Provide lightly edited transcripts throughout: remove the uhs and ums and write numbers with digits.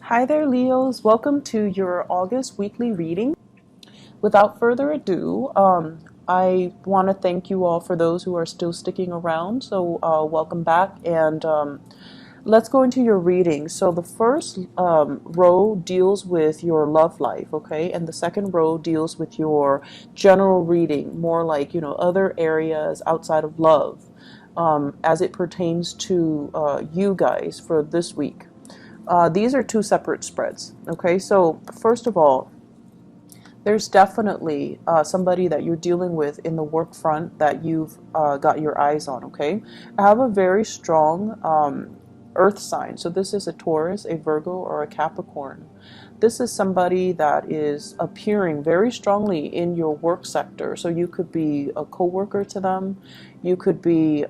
Hi there, Leos. Welcome to your August weekly reading. Without further ado, I want to thank you all for those who are still sticking around. So, welcome back, and let's go into your reading. So, the first row deals with your love life, okay, and the second row deals with your general reading, more like other areas outside of love, as it pertains to you guys for this week. These are two separate spreads. Okay, so first of all, there's definitely somebody that you're dealing with in the work front that you've got your eyes on. Okay, I have a very strong earth sign. So this is a Taurus, a Virgo, or a Capricorn. This is somebody that is appearing very strongly in your work sector. So you could be a coworker to them. You could be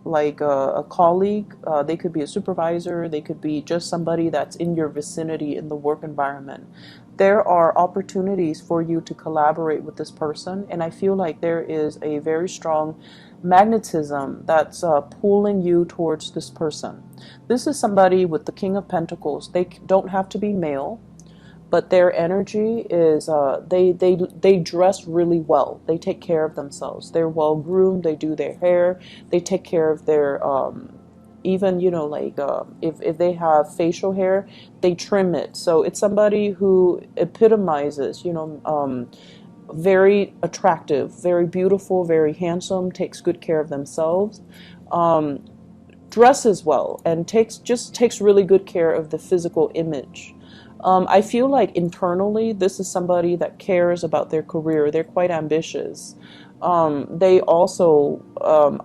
like a colleague. They could be a supervisor. They could be just somebody that's in your vicinity in the work environment. There are opportunities for you to collaborate with this person, and I feel like there is a very strong magnetism that's pulling you towards this person. This is somebody with the King of Pentacles. They don't have to be male, but their energy is they dress really well. They take care of themselves. They're well groomed. They do their hair. They take care of their even like if they have facial hair, they trim it. So it's somebody who epitomizes very attractive, very beautiful, very handsome, takes good care of themselves, dresses well, and takes really good care of the physical image. I feel like internally, this is somebody that cares about their career. They're quite ambitious. They also,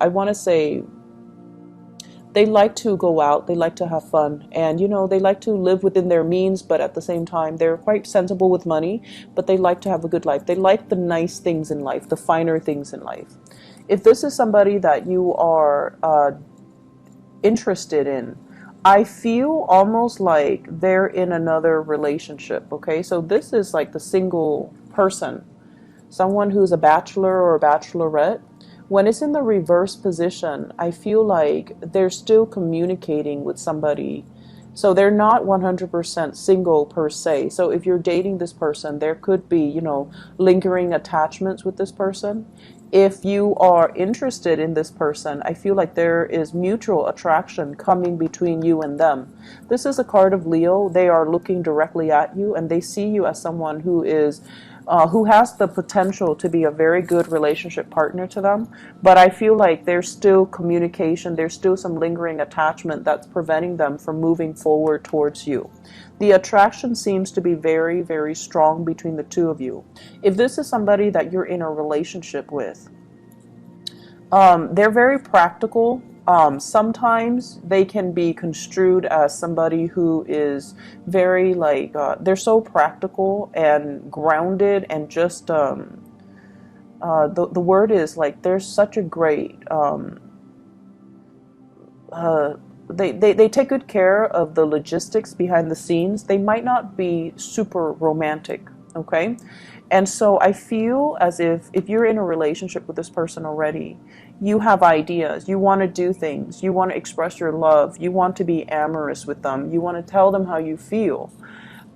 I want to say, they like to go out, they like to have fun, and they like to live within their means, but at the same time, they're quite sensible with money, but they like to have a good life. They like the nice things in life, the finer things in life. If this is somebody that you are interested in, I feel almost like they're in another relationship, okay? So this is like the single person, someone who's a bachelor or a bachelorette. When it's in the reverse position, I feel like they're still communicating with somebody. So they're not 100% single per se. So if you're dating this person, there could be, lingering attachments with this person. If you are interested in this person, I feel like there is mutual attraction coming between you and them. This is a card of Leo. They are looking directly at you, and they see you as someone who has the potential to be a very good relationship partner to them. But I feel like there's still communication, there's still some lingering attachment that's preventing them from moving forward towards you. The attraction seems to be very, very strong between the two of you. If this is somebody that you're in a relationship with, they're very practical. Sometimes they can be construed as somebody who is very they're so practical and grounded, and just the word is like there's such a great they take good care of the logistics behind the scenes. They might not be super romantic, okay? And so I feel as if you're in a relationship with this person already, you have ideas, you want to do things, you want to express your love, you want to be amorous with them, you want to tell them how you feel,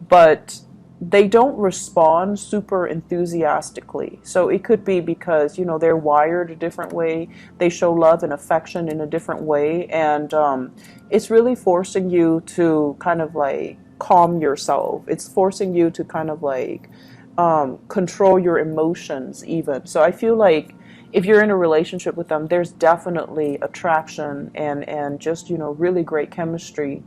but they don't respond super enthusiastically. So it could be because they're wired a different way, they show love and affection in a different way, and it's really forcing you to kind of like calm yourself. It's forcing you to kind of like control your emotions even. So I feel like if you're in a relationship with them, there's definitely attraction and just really great chemistry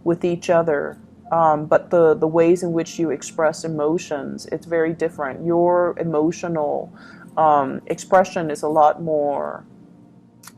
with each other. But the ways in which you express emotions, it's very different. Your emotional expression is a lot more,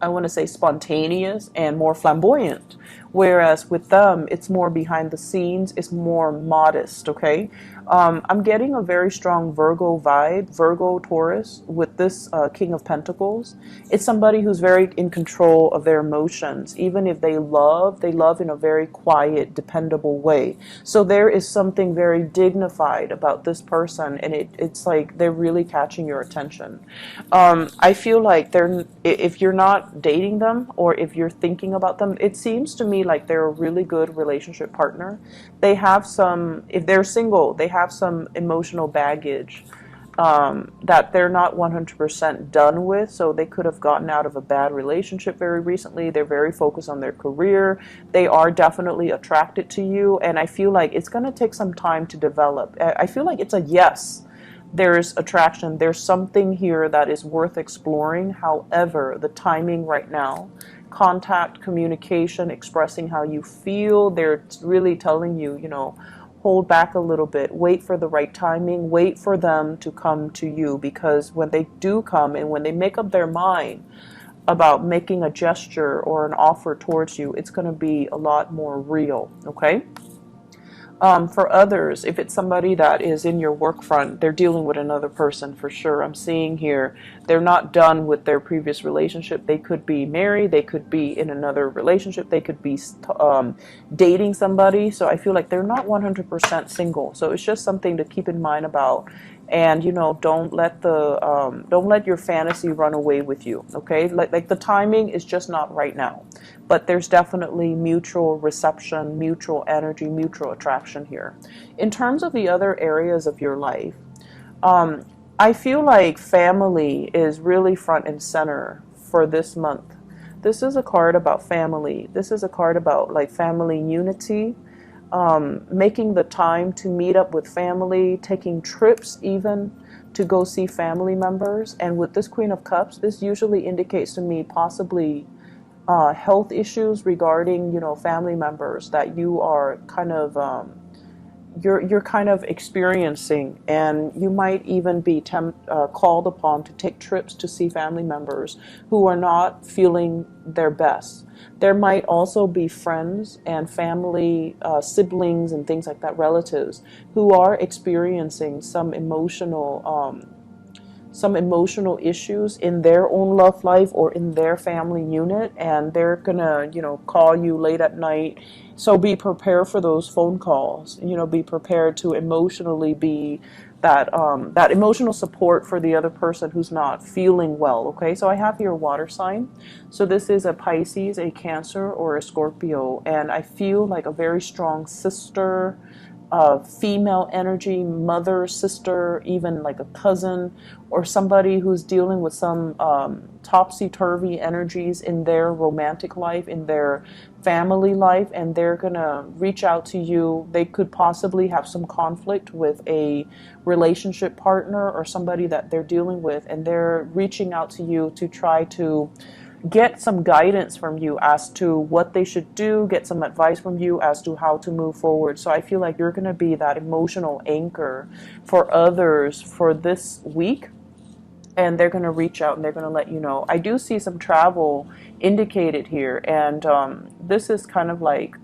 I want to say, spontaneous and more flamboyant. Whereas with them, it's more behind the scenes, it's more modest, okay? I'm getting a very strong Virgo vibe, Virgo Taurus, with this King of Pentacles. It's somebody who's very in control of their emotions. Even if they love in a very quiet, dependable way. So there is something very dignified about this person, and it's like they're really catching your attention. I feel like if you're not dating them, or if you're thinking about them, it seems to me me like they're a really good relationship partner. They have some, if they're single, they have some emotional baggage that they're not 100% done with. So they could have gotten out of a bad relationship very recently. They're very focused on their career. They are definitely attracted to you. And I feel like it's going to take some time to develop. I feel like it's a yes. There's attraction. There's something here that is worth exploring. However, the timing right now, contact, communication, expressing how you feel, they're really telling you, you know, hold back a little bit, wait for the right timing, wait for them to come to you, because when they do come and when they make up their mind about making a gesture or an offer towards you, it's going to be a lot more real, okay? For others, if it's somebody that is in your work front, they're dealing with another person for sure. I'm seeing here, they're not done with their previous relationship. They could be married, they could be in another relationship, they could be dating somebody. So I feel like they're not 100% single. So it's just something to keep in mind about. And you know, don't let your fantasy run away with you. Okay, like the timing is just not right now, but there's definitely mutual reception, mutual energy, mutual attraction here. In terms of the other areas of your life, I feel like family is really front and center for this month. This is a card about family. This is a card about like family unity. Making the time to meet up with family, taking trips even to go see family members. And with this Queen of Cups, this usually indicates to me possibly health issues regarding, you know, family members that you are kind of you're kind of experiencing, and you might even be called upon to take trips to see family members who are not feeling their best. There might also be friends and family, siblings and things like that, relatives, who are experiencing some emotional issues in their own love life or in their family unit, and they're gonna, you know, call you late at night. So be prepared for those phone calls. You know, be prepared to emotionally be that emotional support for the other person who's not feeling well. Okay, so I have here water sign. So this is a Pisces, a Cancer, or a Scorpio, and I feel like a very strong sister, female energy, mother, sister, even like a cousin, or somebody who's dealing with some topsy-turvy energies in their romantic life, in their family life, and they're gonna reach out to you. They could possibly have some conflict with a relationship partner or somebody that they're dealing with, and they're reaching out to you to try to get some guidance from you as to what they should do, get some advice from you as to how to move forward. So I feel like you're going to be that emotional anchor for others for this week, and they're going to reach out and they're going to let you know. I do see some travel indicated here, and this is kind of like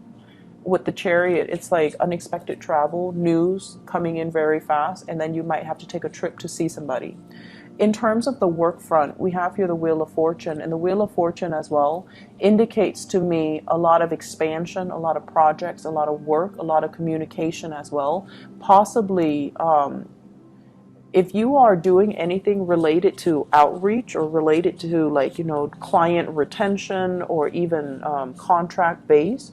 with the Chariot, it's like unexpected travel, news coming in very fast, and then you might have to take a trip to see somebody. In terms of the work front, we have here the Wheel of Fortune, and the Wheel of Fortune as well indicates to me a lot of expansion, a lot of projects, a lot of work, a lot of communication as well. Possibly, if you are doing anything related to outreach or related to, like, you know, client retention or even contract base,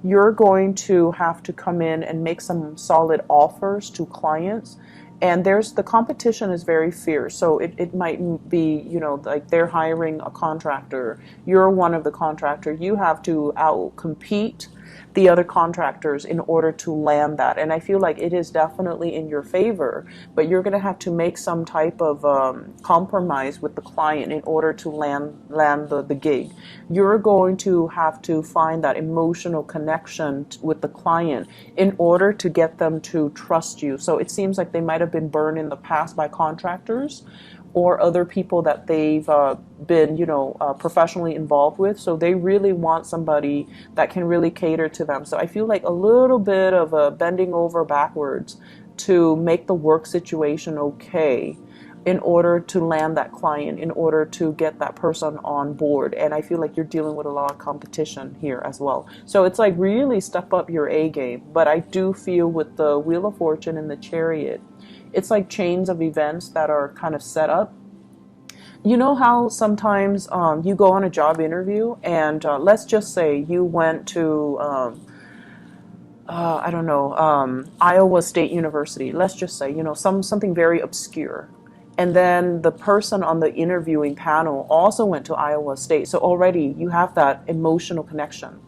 you're going to have to come in and make some solid offers to clients. And the competition is very fierce. So it might be, you know, like they're hiring a contractor. You're one of the contractors. You have to out-compete the other contractors in order to land that. And I feel like it is definitely in your favor, but you're going to have to make some type of compromise with the client in order to land the gig. You're going to have to find that emotional connection with the client in order to get them to trust you. So it seems like they might have been burned in the past by contractors or other people that they've been, you know, professionally involved with. So they really want somebody that can really cater to them. So I feel like a little bit of a bending over backwards to make the work situation okay in order to land that client, in order to get that person on board. And I feel like you're dealing with a lot of competition here as well. So it's like really step up your A game. But I do feel with the Wheel of Fortune and the Chariot, it's like chains of events that are kind of set up. You know how sometimes you go on a job interview and let's just say you went to I don't know, Iowa State University. Let's just say, something very obscure. And then the person on the interviewing panel also went to Iowa State. So already you have that emotional connection.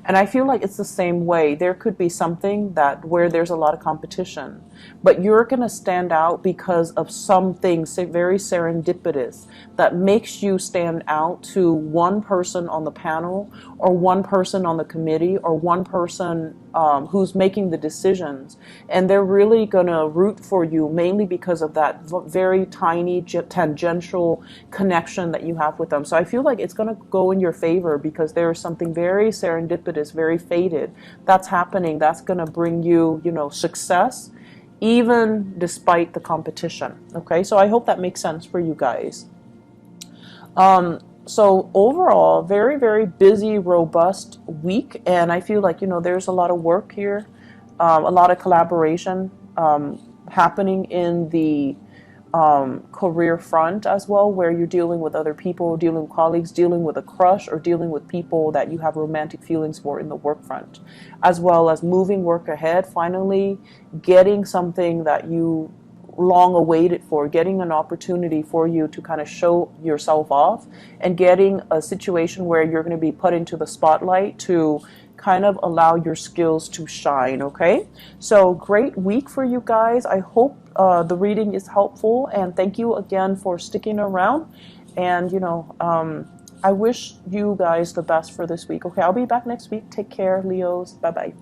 And I feel like it's the same way. There could be something that where there's a lot of competition, but you're going to stand out because of something very serendipitous that makes you stand out to one person on the panel or one person on the committee or one person who's making the decisions. And they're really going to root for you mainly because of that very tiny tangential connection that you have with them. So I feel like it's going to go in your favor because there's something very serendipitous, very fated that's happening that's going to bring you, success even despite the competition. Okay, so I hope that makes sense for you guys. So overall, very, very busy, robust week. And I feel like, there's a lot of work here, a lot of collaboration happening in the career front as well, where you're dealing with other people, dealing with colleagues, dealing with a crush, or dealing with people that you have romantic feelings for in the work front, as well as moving work ahead, finally getting something that you long awaited for, getting an opportunity for you to kind of show yourself off and getting a situation where you're going to be put into the spotlight to kind of allow your skills to shine. Okay, so great week for you guys. I hope the reading is helpful, and thank you again for sticking around. And I wish you guys the best for this week. Okay, I'll be back next week. Take care, Leos. Bye bye.